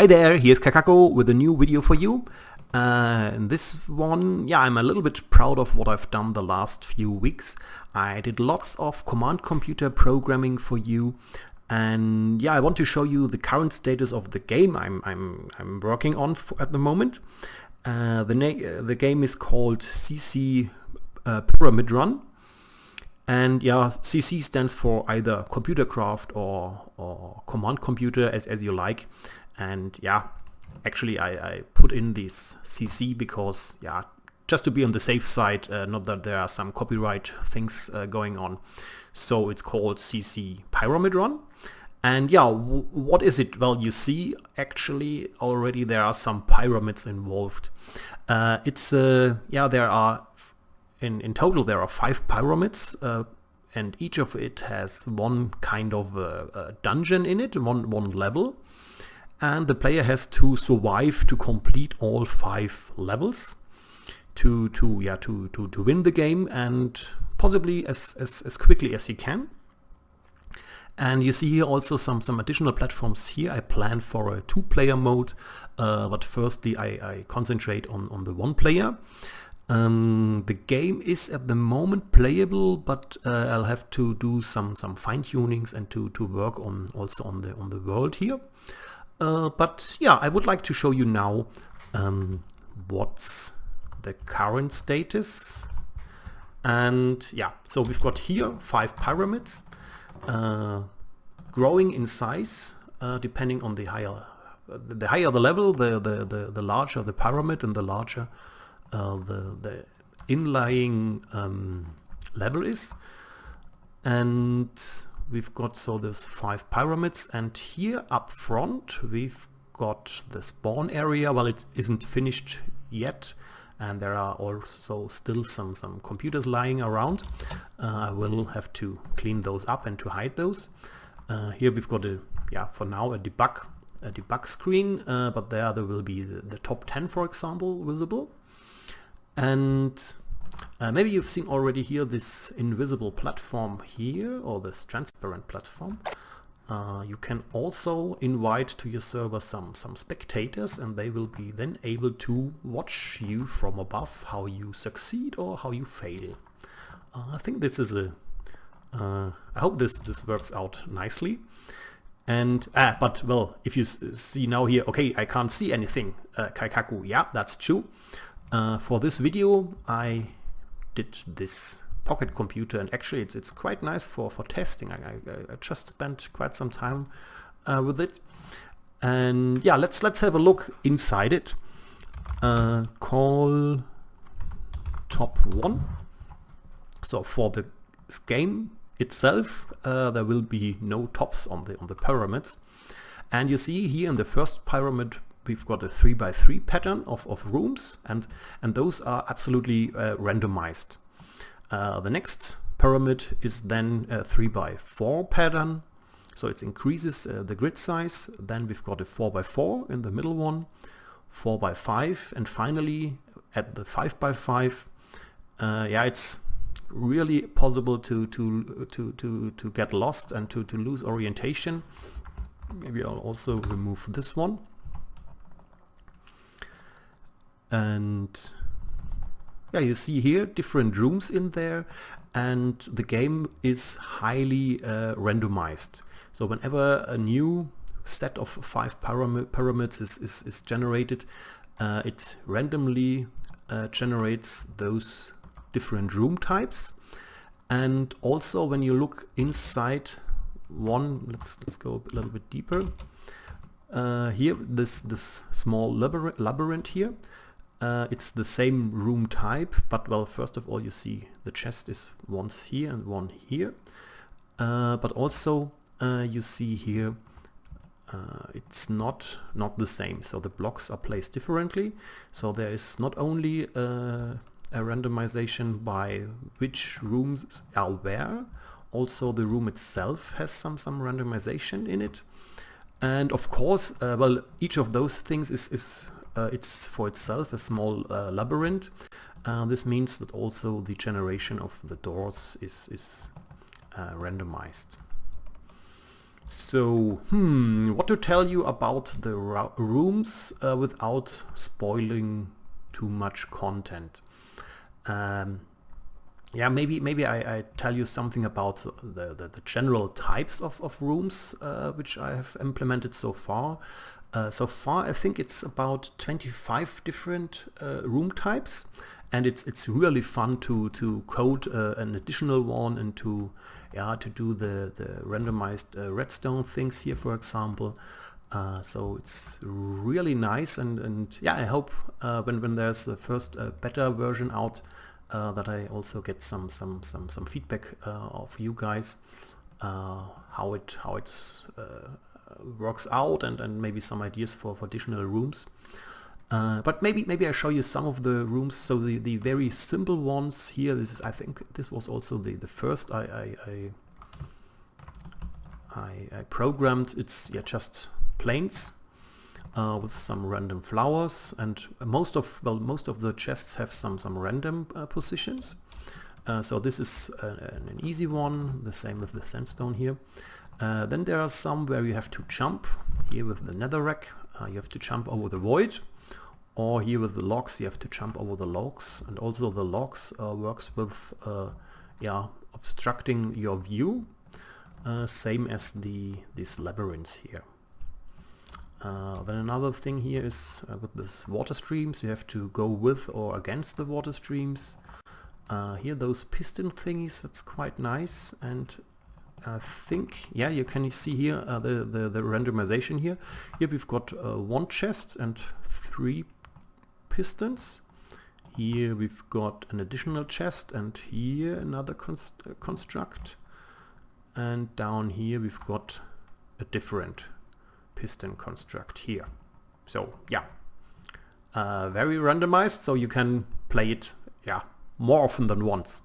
Hi there, here's Kaikaku with a new video for you. In this one, I'm a little bit proud of what I've done the last few weeks. I did lots of command computer programming for you, and I want to show you the current status of the game I'm working on at the moment. The game is called CC Pyramid Run, and CC stands for either ComputerCraft or command computer as you like. And actually I put in this CC because just to be on the safe side, not that there are some copyright things going on. So it's called CC Pyramid Run. And what is it? Well, you see actually already there are some pyramids involved. There are in total there are 5 pyramids, and each of it has one kind of a dungeon in it, one level. And the player has to survive to complete all 5 levels to win the game, and possibly as quickly as he can. And you see here also some additional platforms here. I plan for a 2-player mode, but firstly I concentrate on the 1-player. The game is at the moment playable, but I'll have to do some fine-tunings and to work on also on the world here. I would like to show you now what's the current status. And so we've got here 5 pyramids, growing in size depending on the higher the level, the larger the pyramid and the larger the inlying level is. And we've got those 5 pyramids, and here up front we've got the spawn area. Well, it isn't finished yet, and there are also still some computers lying around. I will have to clean those up and to hide those. Here we've got for now a debug screen, but there will be the top 10, for example, visible. And maybe you've seen already here this invisible platform here, or this transparent platform. You can also invite to your server some spectators, and they will be then able to watch you from above, how you succeed or how you fail. I think this is I hope this works out nicely. And but well, if you see now here, okay, I can't see anything, Kaikaku, that's true. For this video I did this pocket computer, and actually it's quite nice for testing. I just spent quite some time with it, and let's have a look inside it. Call top 1. So for the game itself, there will be no tops on the pyramids, and you see here in the first pyramid we've got a 3x3 pattern of rooms, and those are absolutely randomized. The next pyramid is then a 3x4 pattern, so it increases the grid size. Then we've got a 4x4 in the middle one, 4x5, and finally at the 5x5, it's really possible to get lost and to lose orientation. Maybe I'll also remove this one. And you see here different rooms in there, and the game is highly randomized. So whenever a new set of 5 pyramids is generated, it randomly generates those different room types. And also when you look inside one, let's go a little bit deeper. Here, this small labyrinth here. It's the same room type, but well, first of all you see the chest is once here and one here, but also you see here it's not the same, so the blocks are placed differently. So there is not only a randomization by which rooms are where, also the room itself has some randomization in it. And of course, well, each of those things is it's for itself a small labyrinth. This means that also the generation of the doors is randomized. So, what to tell you about the rooms without spoiling too much content? Yeah, maybe I tell you something about the general types of rooms which I have implemented so far. So far, I think it's about 25 different room types, and it's really fun to code an additional one and to do the randomized redstone things here, for example. So it's really nice, and yeah, I hope when there's the first beta version out, that I also get some feedback of you guys, how it works out, and maybe some ideas for additional rooms. But maybe I show you some of the rooms. So the very simple ones here. I think this was also the first I programmed. It's just planes with some random flowers, and most of the chests have some random positions. So this is an easy one. The same with the sandstone here. Then there are some where you have to jump. Here with the netherrack, you have to jump over the void, or here with the logs, you have to jump over the logs. And also the logs works with obstructing your view, same as these labyrinths here. Then another thing here is with this water streams, you have to go with or against the water streams. Here those piston thingies, that's quite nice. And I think, yeah, you can see here the randomization here. Here we've got one chest and 3 pistons. Here we've got an additional chest, and here another construct. And down here we've got a different piston construct here. So yeah, very randomized, so you can play it more often than once.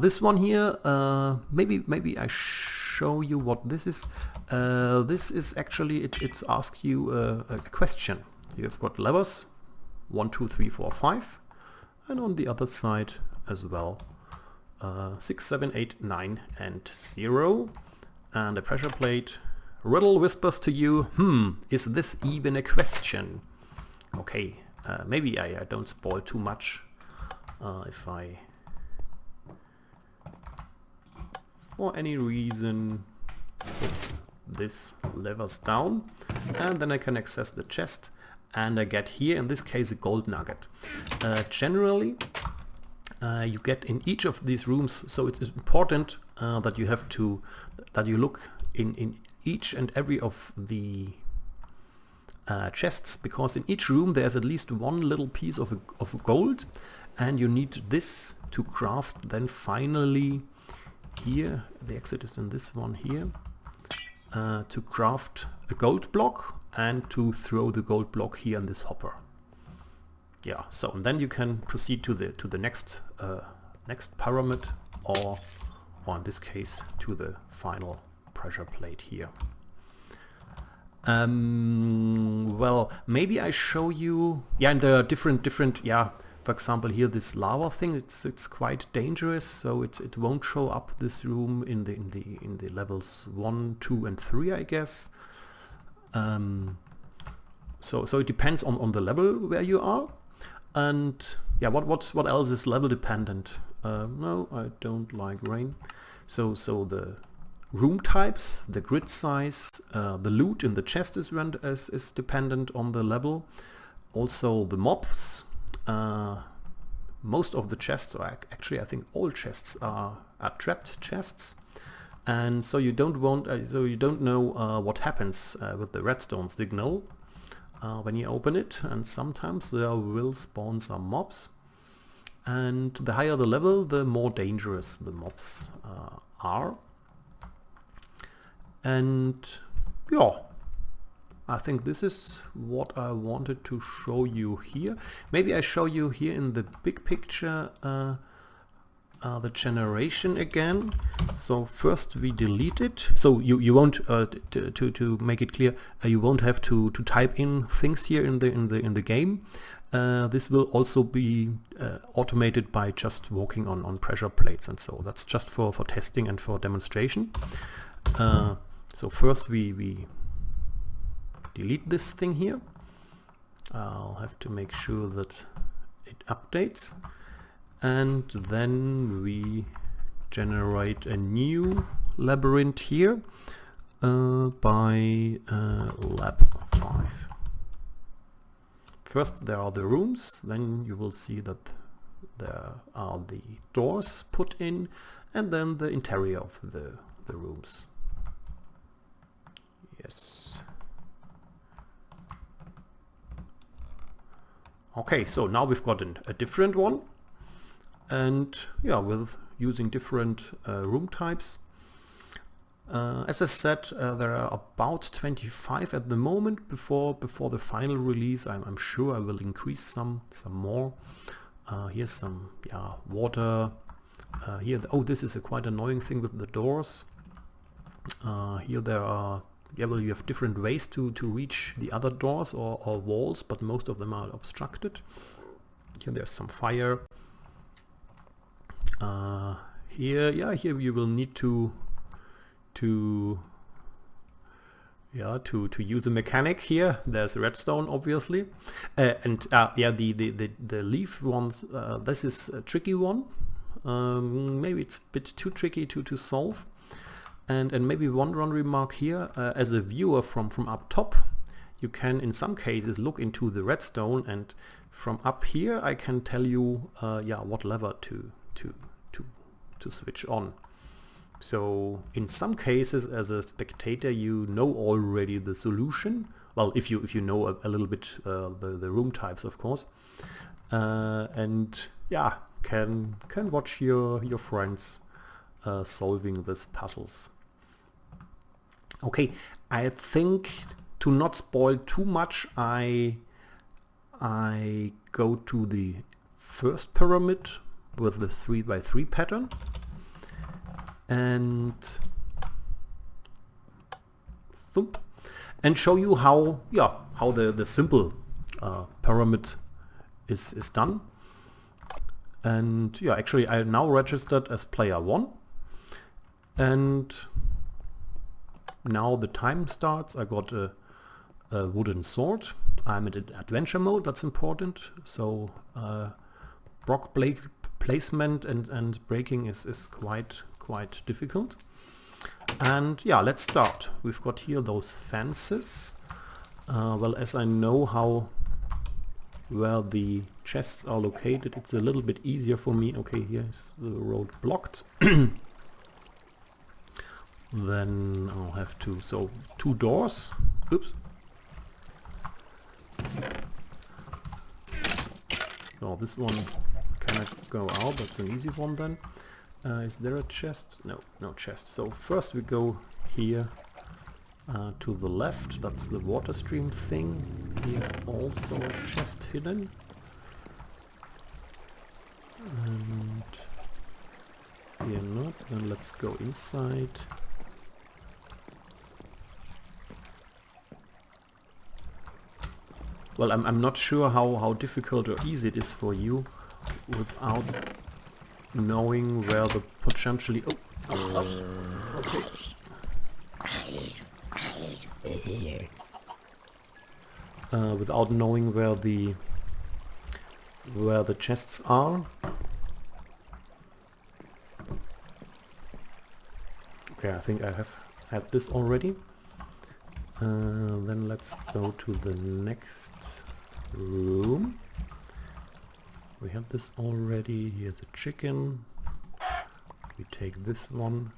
This one here, maybe I show you what this is. This is actually, it asks you a question. You've got levers 1, 2, 3, 4, 5, and on the other side as well 6, 7, 8, 9, and 0, and a pressure plate. Riddle whispers to you, is this even a question? Okay, maybe I don't spoil too much if I, for any reason, put this levers down, and then I can access the chest, and I get here, in this case, a gold nugget. Generally, you get in each of these rooms, so it's important that you look in each and every of the chests, because in each room there's at least one little piece of gold, and you need this to craft then finally here, the exit is in this one here, to craft a gold block and to throw the gold block here in this hopper. Yeah, so and then you can proceed to the next pyramid, or in this case to the final pressure plate here. Well, maybe I show you, and there are different for example here this lava thing, it's quite dangerous, so it won't show up this room in the levels 1, 2, and 3, I guess. So it depends on the level where you are. And yeah, what else is level dependent? No, I don't like rain. So the room types, the grid size, the loot in the chest is dependent on the level. Also the mobs. Most of the chests, or actually I think all chests are trapped chests, and so you don't know what happens with the redstone signal when you open it, and sometimes there will spawn some mobs, and the higher the level, the more dangerous the mobs are. And yeah, I think this is what I wanted to show you here. Maybe I show you here in the big picture the generation again. So first we delete it. So you won't to make it clear, you won't have to type in things here in the game. This will also be automated by just walking on pressure plates, and so that's just for testing and for demonstration. So first we delete this thing here. I'll have to make sure that it updates, and then we generate a new labyrinth here by lab 5. First there are the rooms, then you will see that there are the doors put in, and then the interior of the rooms. Yes. Okay, so now we've got a different one, and yeah, with using different room types. As I said, there are about 25 at the moment. Before the final release, I'm sure I will increase some more. Here's some water. Here, oh, this is a quite annoying thing with the doors. Here there are, well, you have different ways to reach the other doors or walls, but most of them are obstructed. Here there's some fire. Here you will need to use a mechanic. Here there's redstone, obviously, and the leaf ones, this is a tricky one. Maybe it's a bit too tricky to solve. And maybe one remark here, as a viewer from up top, you can in some cases look into the redstone, and from up here I can tell you what lever to switch on. So in some cases, as a spectator, you know already the solution. Well, if you know a little bit the room types, of course, and yeah, can watch your friends solving these puzzles. Okay, I think to not spoil too much, I go to the first pyramid with the 3x3 pattern, and show you how the simple pyramid is done. And yeah, actually I now registered as player 1, and now the time starts. I got a wooden sword. I'm in adventure mode, that's important. So block placement and breaking is quite difficult. And yeah, let's start. We've got here those fences. Well, as I know where the chests are located, it's a little bit easier for me. Okay, here's the road blocked. Then I'll have to, so 2 doors. Oops. Oh, this one cannot go out. That's an easy one then. Is there a chest? No chest. So first we go here to the left. That's the water stream thing. Here's also a chest hidden. And here not. Then let's go inside. Well, I'm not sure how difficult or easy it is for you without knowing where the potentially... okay. Without knowing where the chests are. Okay, I think I have had this already. Then let's go to the next room. We have this already. Here's a chicken. We take this one,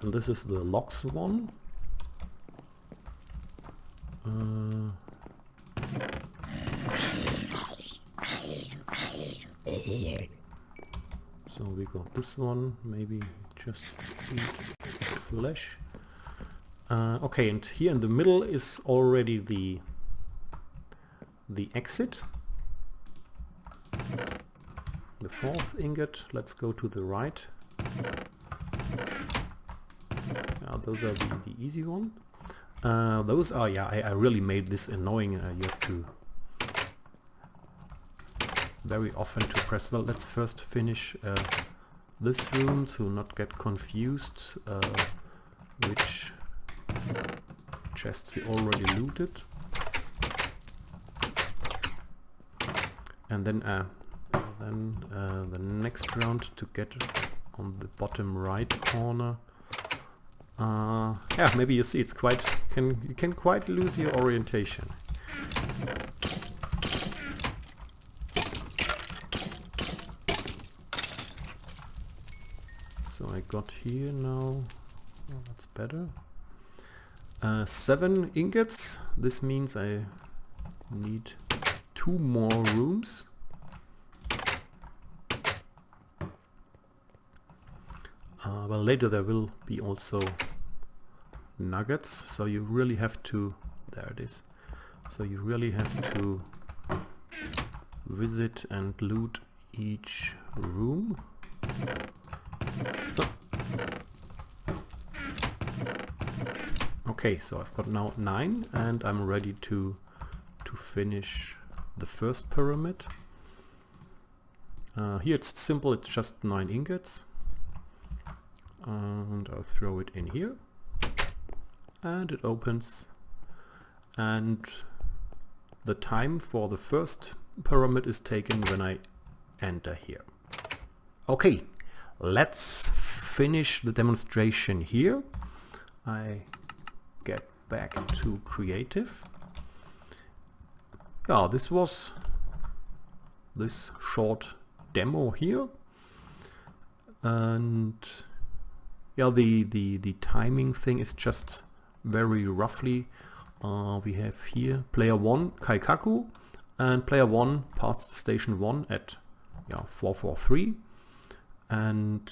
and this is the logs one. So we got this one. Maybe just eat its flesh. Okay, and here in the middle is already the exit. The 4th ingot. Let's go to the right. Those are the easy one. Those are, I really made this annoying. You have to very often to press. Well, let's first finish this room to not get confused. which chests we already looted. And then the next round to get on the bottom right corner. Yeah, maybe you see it's quite you can quite lose your orientation. So I got here now. Oh, that's better. 7 ingots. This means I need 2 more rooms. Well, later there will be also nuggets, so you really have to, there it is, so you really have to visit and loot each room. Oh. Okay, so I've got now 9 and I'm ready to finish the first pyramid. Here it's simple, it's just 9 ingots. And I'll throw it in here. And it opens. And the time for the first pyramid is taken when I enter here. Okay, let's finish the demonstration here. I get back to creative. Yeah, this was this short demo here. And yeah, the timing thing is just very roughly. We have here player 1 Kaikaku and player 1 passed station 1 at 443 and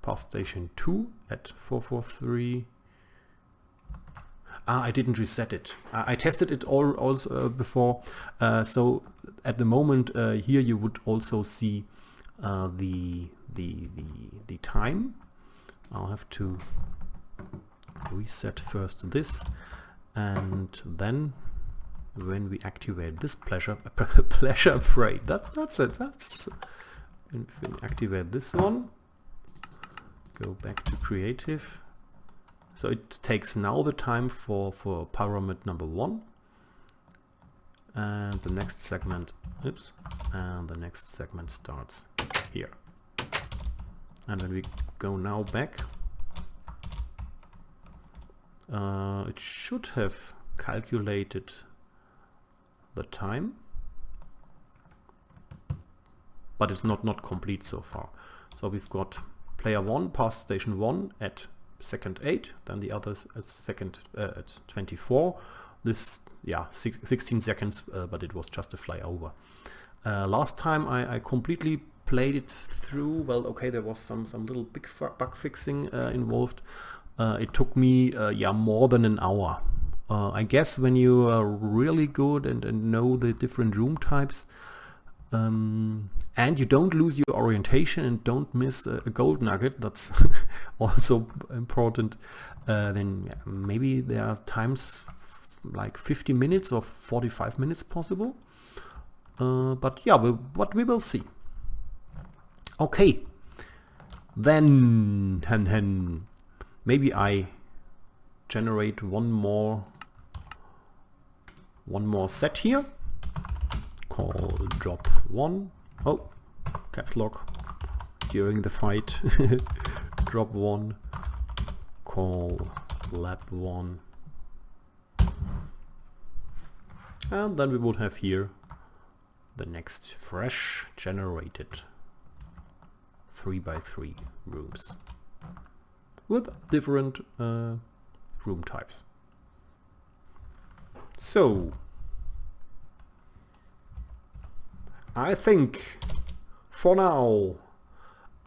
passed station 2 at 443. I didn't reset it. I tested it also before. So at the moment here you would also see the time. I'll have to reset first this, and then when we activate this pleasure parade, that's it. That's if we activate this one, go back to creative. So it takes now the time for pyramid number 1, and the next segment, oops, and the next segment starts here. And when we go now back, it should have calculated the time, but it's not complete so far. So we've got player 1 past station 1 at second 8, then the others at second at 24. This 16 seconds, but it was just a flyover. Last time I completely played it through. Well, okay, there was some little bug fixing involved. It took me more than an hour. I guess when you are really good and know the different room types, and you don't lose your orientation and don't miss a gold nugget, that's also important, then maybe there are times like 50 minutes or 45 minutes possible. But yeah, what we will see. Okay, then maybe I generate one more set here, called drop 1. Oh, caps lock during the fight. Drop 1, call lab 1, and then we would have here the next fresh generated 3x3 rooms with different room types. So I think for now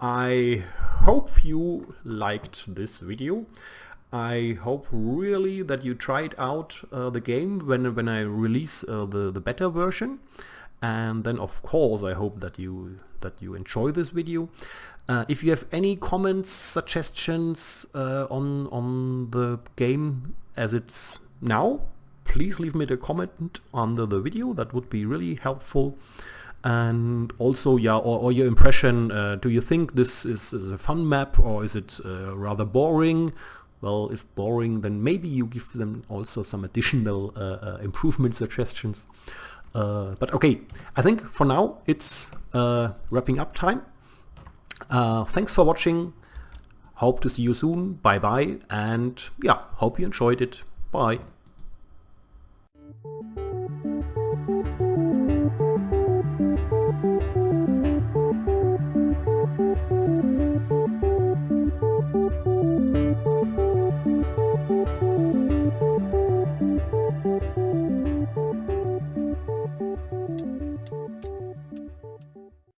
I hope you liked this video. I hope really that you tried out the game when I release the beta version, and then of course I hope that you enjoy this video. If you have any comments, suggestions on the game as it's now, please leave me a comment under the video. That would be really helpful. And also, yeah, or your impression, do you think this is a fun map, or is it rather boring? Well, if boring, then maybe you give them also some additional improvement suggestions. But okay, I think for now it's wrapping up time. Thanks for watching. Hope to see you soon. Bye bye. And yeah, hope you enjoyed it. Bye.